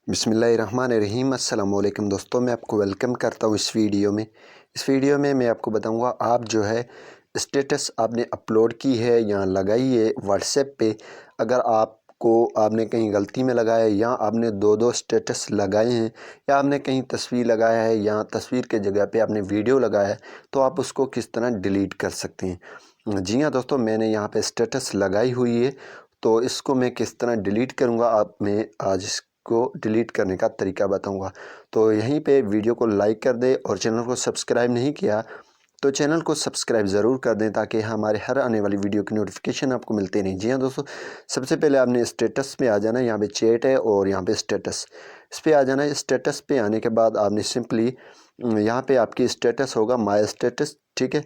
बिस्मिल्लाहिर्रहमानिर्रहीम। अस्सलाम वालेकुम दोस्तों, मैं आपको वेलकम करता हूँ इस वीडियो में मैं आपको बताऊँगा आप जो है स्टेटस आपने अपलोड की है या लगाई है व्हाट्सएप पे, अगर आपने कहीं गलती में लगाया है या आपने दो स्टेटस लगाए हैं या आपने कहीं तस्वीर लगाया है या तस्वीर के जगह पे आपने वीडियो लगाया है तो आप उसको किस तरह डिलीट कर सकते हैं। जी हाँ दोस्तों, मैंने यहाँ पे स्टेटस लगाई हुई है तो इसको मैं किस तरह डिलीट करूँगा मैं आज को डिलीट करने का तरीका बताऊंगा। तो यहीं पे वीडियो को लाइक कर दें और चैनल को सब्सक्राइब नहीं किया तो चैनल को सब्सक्राइब ज़रूर कर दें ताकि हमारे हर आने वाली वीडियो की नोटिफिकेशन आपको मिलती नहीं। जी हाँ दोस्तों, सबसे पहले आपने स्टेटस में आ जाना, यहाँ पे चैट है और यहाँ पे स्टेटस, इस पर आ जाना है। स्टेटस पे आने के बाद आपने सिंपली यहाँ पे आपकी स्टेटस होगा माय स्टेटस, ठीक है।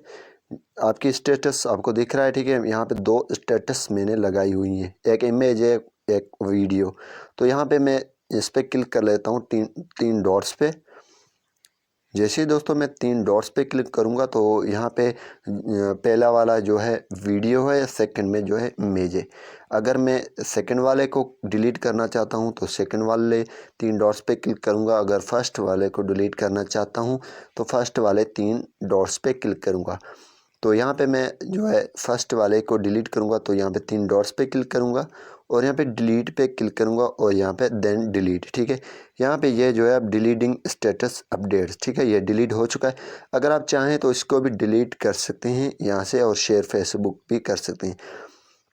आपकी स्टेटस आपको दिख रहा है, ठीक है। यहाँ पे दो स्टेटस मैंने लगाई हुई हैं, एक इमेज है एक वीडियो। तो यहाँ पे मैं इस पर क्लिक कर लेता हूँ तीन डॉट्स पे। जैसे ही दोस्तों मैं तीन डॉट्स पे क्लिक करूँगा तो यहाँ पे पहला वाला जो है वीडियो है, सेकंड में जो है इमेज है। अगर मैं सेकंड वाले को डिलीट करना चाहता हूँ तो सेकंड वाले तीन डॉट्स पे क्लिक करूँगा। अगर फर्स्ट वाले को डिलीट करना चाहता हूँ तो फर्स्ट वाले तीन डॉट्स पे क्लिक करूँगा। तो यहाँ पे मैं जो है फर्स्ट वाले को डिलीट करूँगा तो यहाँ पे तीन डॉट्स पे क्लिक करूँगा और यहाँ पे डिलीट पे क्लिक करूँगा और यहाँ पे देन डिलीट, ठीक है। यहाँ पे ये जो है अब डिलीटिंग स्टेटस अपडेट्स, ठीक है, ये डिलीट हो चुका है। अगर आप चाहें तो इसको भी डिलीट कर सकते हैं यहाँ से और शेयर फेसबुक भी कर सकते हैं।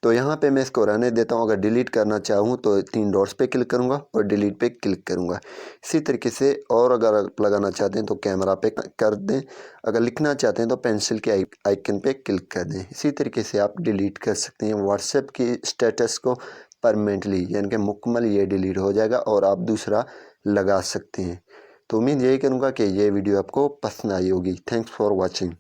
तो यहाँ पे मैं इसको रहने देता हूँ। अगर डिलीट करना चाहूँ तो तीन डॉट्स पे क्लिक करूँगा और डिलीट पे क्लिक करूँगा। इसी तरीके से और अगर आप लगाना चाहते हैं तो कैमरा पे कर दें, अगर लिखना चाहते हैं तो पेंसिल के आइकन पे क्लिक कर दें। इसी तरीके से आप डिलीट कर सकते हैं व्हाट्सएप की स्टेटस को परमानेंटली, यानी कि मुकम्मल ये डिलीट हो जाएगा और आप दूसरा लगा सकते हैं। तो उम्मीद यही करूँगा कि ये वीडियो आपको पसंद आई होगी। Thanks for watching.